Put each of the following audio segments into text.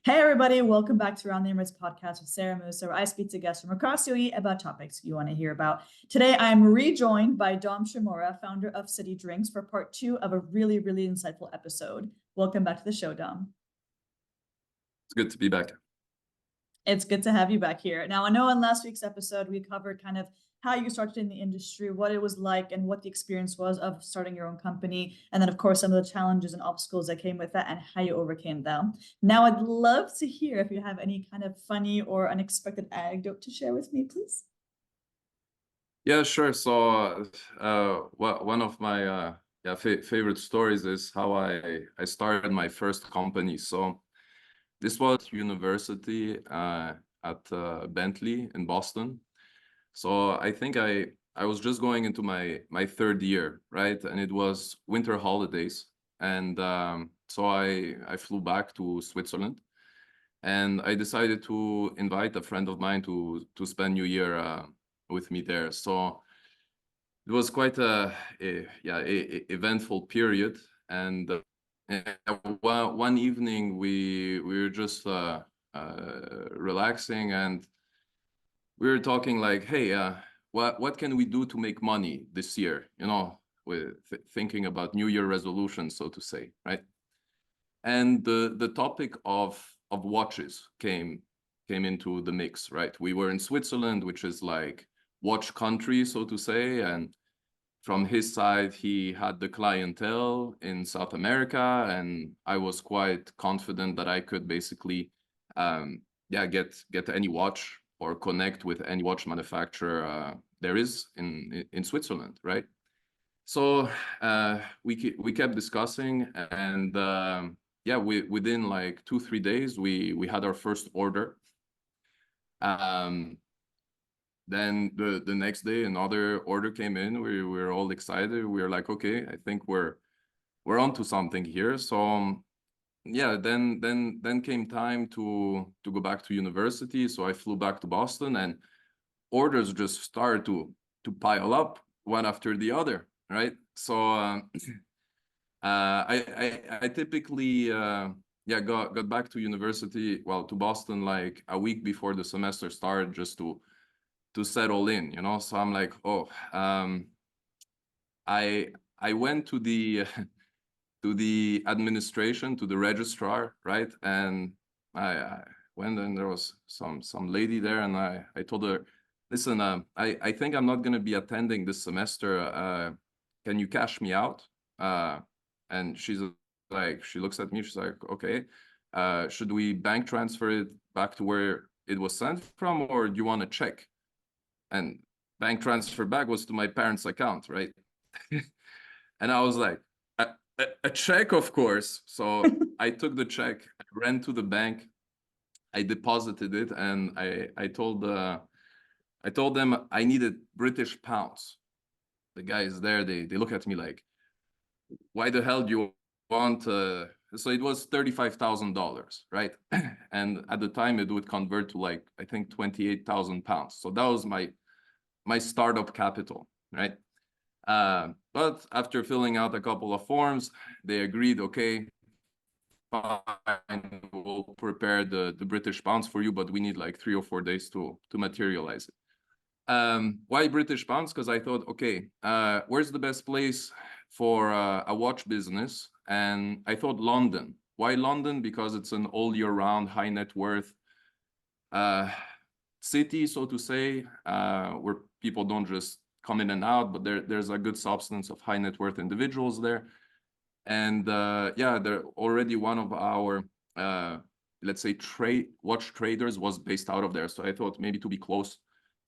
Hey everybody, welcome back to Around the Emirates podcast with Sara Mousa, where I speak to guests from across UAE about topics you want to hear about. Today, I'm rejoined by Dom Szymura, founder of CityDrinks, for part two of a really insightful episode. Welcome back to the show, Dom. It's good to be back. It's good to have you back here. Now, I know in last week's episode, we covered kind of how you started in the industry, what it was like, and what the experience was of starting your own company. And then, of course, some of the challenges and obstacles that came with that and how you overcame them. Now, I'd love to hear if you have any kind of funny or unexpected anecdote to share with me, please. Yeah, sure. So, one of my favorite stories is how I started my first company. So, this was university at Bentley in Boston. So I think I was just going into my third year, right? And it was winter holidays, and so I flew back to Switzerland, and I decided to invite a friend of mine to spend New Year with me there. So it was quite a eventful period, and one evening we were just relaxing, and we were talking like, hey, what can we do to make money this year? You know, with thinking about New Year resolutions, so to say, right? And the topic of watches came into the mix, right? We were in Switzerland, which is like watch country, so to say, and from his side, he had the clientele in South America, and I was quite confident that I could basically, get any watch or connect with any watch manufacturer there is in Switzerland, right? So we kept discussing, and within like 2-3 days, we had our first order. Then the next day, another order came in. We were all excited. We were like, okay, I think we're onto something here. So then came time to go back to university. So I flew back to Boston, and orders just started to pile up one after the other, right? So I typically got back to university, well, to Boston, like a week before the semester started, just to settle in, you know. So I'm like, oh, I went to the to the administration, to the registrar, right? And I went, and there was some lady there, and I told her, listen, I think I'm not gonna be attending this semester. Can you cash me out? And she's like, she looks at me, she's like, okay, should we bank transfer it back to where it was sent from, or do you want to check? And bank transfer back was to my parents' account, right? And I was like, a check, of course. So I took the check, I ran to the bank, I deposited it, and I told them I needed British pounds. The guys there, they look at me like, why the hell do you want? So it was $35,000, right? And at the time, it would convert to like, I think, 28,000 pounds. So that was my startup capital, right? But after filling out a couple of forms, they agreed, okay, fine, we'll prepare the British pounds for you, but we need like 3 or 4 days to materialize it. Why British pounds? Because I thought, okay, where's the best place for a watch business? And I thought London. Why London? Because it's an all year round, high net worth city, so to say, where people don't just come in and out, but there's a good substance of high net worth individuals there. And they're already one of our, let's say, watch traders was based out of there. So I thought maybe to be close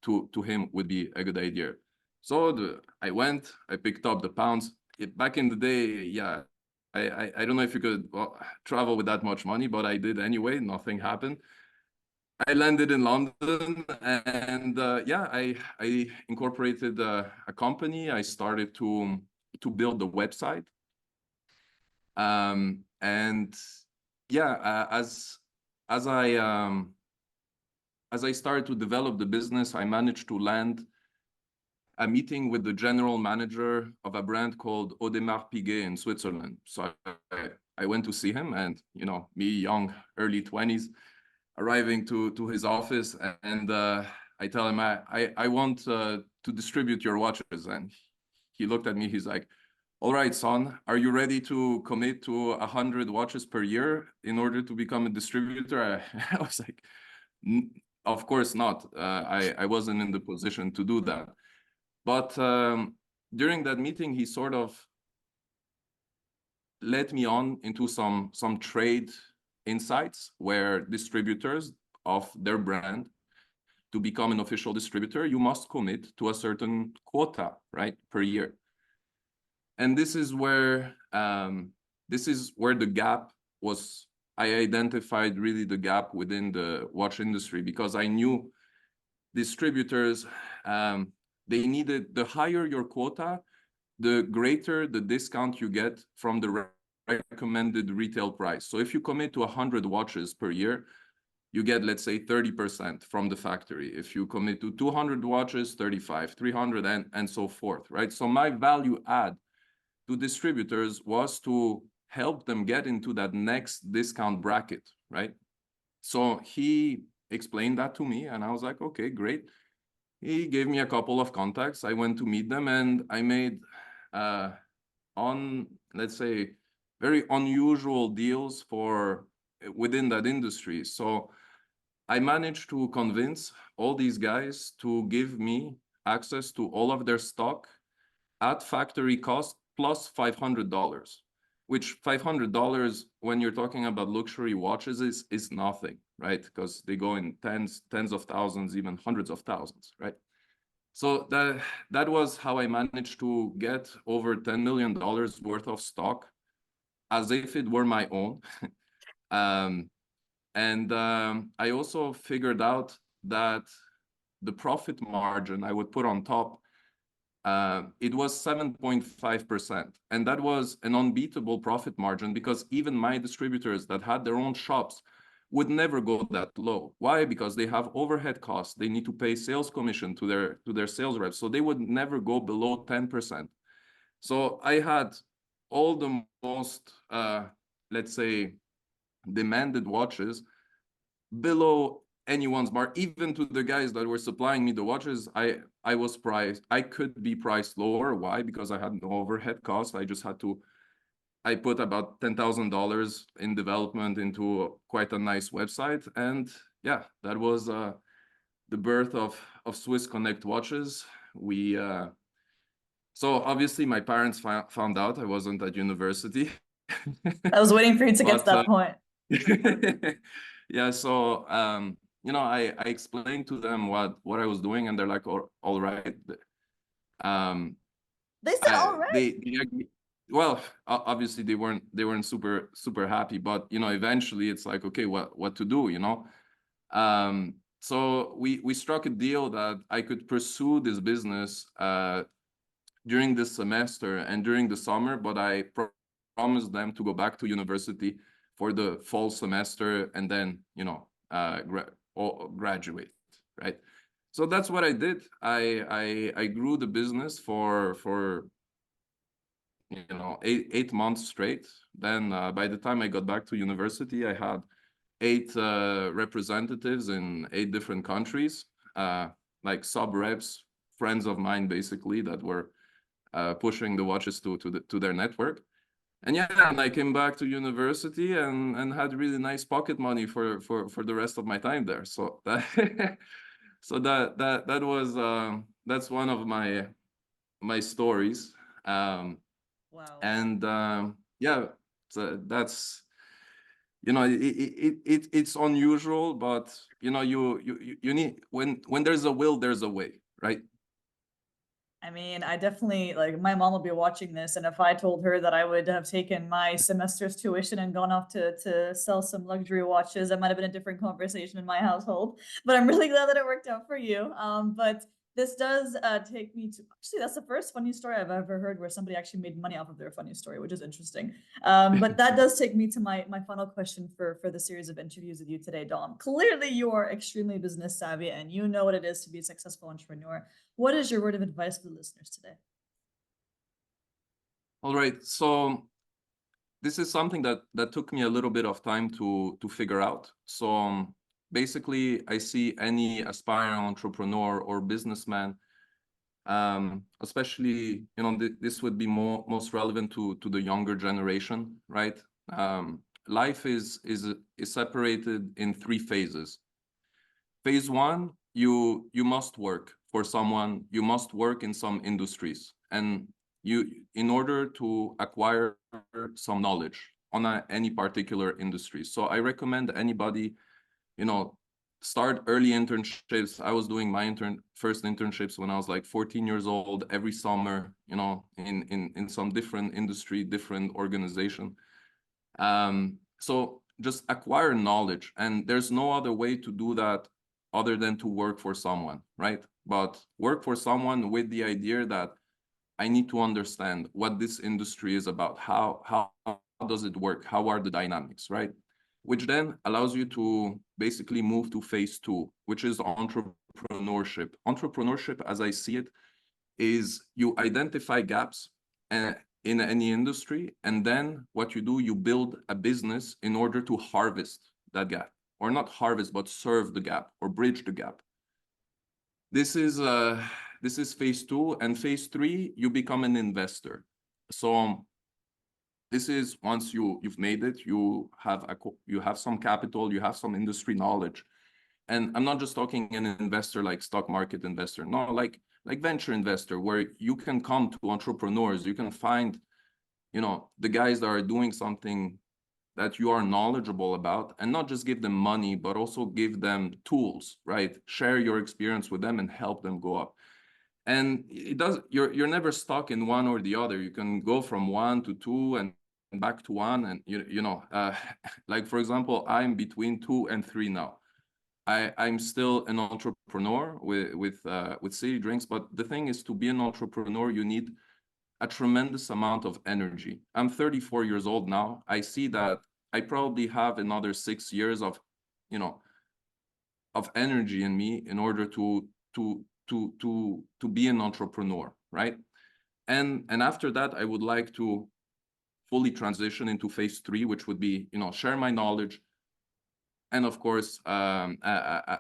to him would be a good idea. So I went, I picked up the pounds. Back in the day, I don't know if you could travel with that much money, but I did anyway. Nothing happened. I landed in London, and I incorporated a company. I started to build the website. And yeah, as I started to develop the business, I managed to land a meeting with the general manager of a brand called Audemars Piguet in Switzerland. So I went to see him, and me, young, early 20s, arriving to his office, and I tell him I want to distribute your watches, and he looked at me. He's like, "All right, son, are you ready to commit to 100 watches per year in order to become a distributor?" I was like, Of course not. I wasn't in the position to do that. But during that meeting, he sort of led me on into some trade insights, where distributors of their brand, to become an official distributor, you must commit to a certain quota, right, per year. And this is where the gap was. I identified really the gap within the watch industry, because I knew distributors, they needed, the higher your quota, the greater the discount you get from the recommended retail price. So if you commit to 100 watches per year, you get, let's say, 30% from the factory. If you commit to 200 watches, 35, 300, and so forth, right? So my value add to distributors was to help them get into that next discount bracket, right? So he explained that to me, and I was like, okay, great. He gave me a couple of contacts. I went to meet them, and I made let's say, very unusual deals within that industry. So I managed to convince all these guys to give me access to all of their stock at factory cost plus $500, which $500, when you're talking about luxury watches, is nothing, right? Because they go in tens of thousands, even hundreds of thousands, right? So that was how I managed to get over $10 million worth of stock, as if it were my own. I also figured out that the profit margin I would put on top, it was 7.5%. And that was an unbeatable profit margin, because even my distributors that had their own shops would never go that low. Why? Because they have overhead costs. They need to pay sales commission to their sales reps. So they would never go below 10%. So I had all the most, let's say, demanded watches below anyone's mark. Even to the guys that were supplying me the watches, I could be priced lower. Why? Because I had no overhead costs. I put about $10,000 in development into quite a nice website. And yeah, that was the birth of Swiss Connect watches. So obviously my parents found out I wasn't at university. I was waiting for you to get to that point. Yeah, so I explained to them what I was doing, and they're like, all right. They said all right. Well, obviously they weren't super happy, but eventually it's like, okay, what to do, so we struck a deal that I could pursue this business during this semester and during the summer, but I promised them to go back to university for the fall semester, and then graduate, right? So that's what I did. I grew the business for 8 months straight. Then by the time I got back to university, I had 8 representatives in 8 different countries, like sub reps, friends of mine, basically, that were pushing the watches to their network. And yeah, and I came back to university and had really nice pocket money for the rest of my time there. So that that was that's one of my stories. Wow. And yeah, so that's it's unusual, but you need, when there's a will, there's a way, right? I mean, I definitely, like, my mom will be watching this, and if I told her that I would have taken my semester's tuition and gone off to sell some luxury watches, that might have been a different conversation in my household. But I'm really glad that it worked out for you. But this does take me to, actually, that's the first funny story I've ever heard where somebody actually made money off of their funny story, which is interesting. But that does take me to my final question for the series of interviews with you today, Dom. Clearly, you are extremely business savvy and you know what it is to be a successful entrepreneur. What is your word of advice for the listeners today? All right. So this is something that took me a little bit of time to figure out. So basically, I see any aspiring entrepreneur or businessman, especially, you know, this would be most relevant to the younger generation, right? Life is separated in 3 phases. Phase 1, you must work for someone, you must work in some industries, and in order to acquire some knowledge on any particular industry. So I recommend anybody, you know, start early internships. I was doing my first internships when I was like 14 years old, every summer, you know, in some different industry, different organization. So just acquire knowledge, and there's no other way to do that other than to work for someone, right? But work for someone with the idea that I need to understand what this industry is about. How does it work? How are the dynamics, right? Which then allows you to basically move to phase 2, which is entrepreneurship. Entrepreneurship, as I see it, is you identify gaps in any industry, and then what you do, you build a business in order to harvest that gap, or not harvest, but serve the gap or bridge the gap. This is phase 2, and phase 3, you become an investor. So this is once you've made it, you have some capital, you have some industry knowledge, and I'm not just talking an investor like stock market investor, no, like venture investor, where you can come to entrepreneurs, you can find, you know, the guys that are doing something that you are knowledgeable about, and not just give them money, but also give them tools, right? Share your experience with them and help them go up. And you're never stuck in one or the other. You can go from 1 to 2 and back to 1, and you know, like for example, I'm between 2 and 3 now. I'm still an entrepreneur with CityDrinks, but the thing is, to be an entrepreneur, you need a tremendous amount of energy. I'm 34 years old now. I see that I probably have another 6 years of, you know, of energy in me in order to be an entrepreneur, right? And after that, I would like to fully transition into phase 3, which would be, you know, share my knowledge, and of course,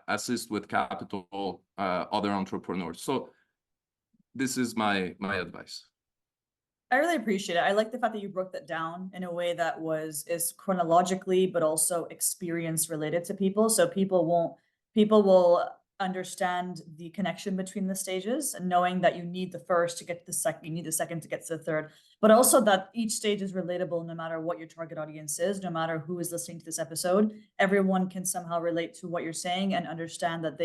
assist with capital other entrepreneurs. So this is my advice. I really appreciate it. I like the fact that you broke that down in a way that is chronologically, but also experience related to people. So people will understand the connection between the stages, and knowing that you need the first to get to the second, you need the second to get to the third, but also that each stage is relatable no matter what your target audience is, no matter who is listening to this episode. Everyone can somehow relate to what you're saying and understand that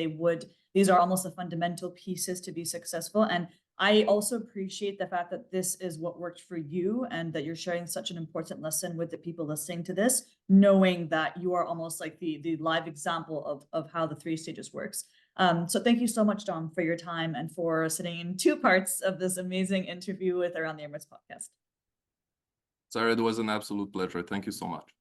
these are almost the fundamental pieces to be successful. And I also appreciate the fact that this is what worked for you, and that you're sharing such an important lesson with the people listening to this, knowing that you are almost like the live example of how the 3 stages works. So thank you so much, Dom, for your time and for sitting in 2 parts of this amazing interview with Around the Emirates podcast. Sarah, it was an absolute pleasure. Thank you so much.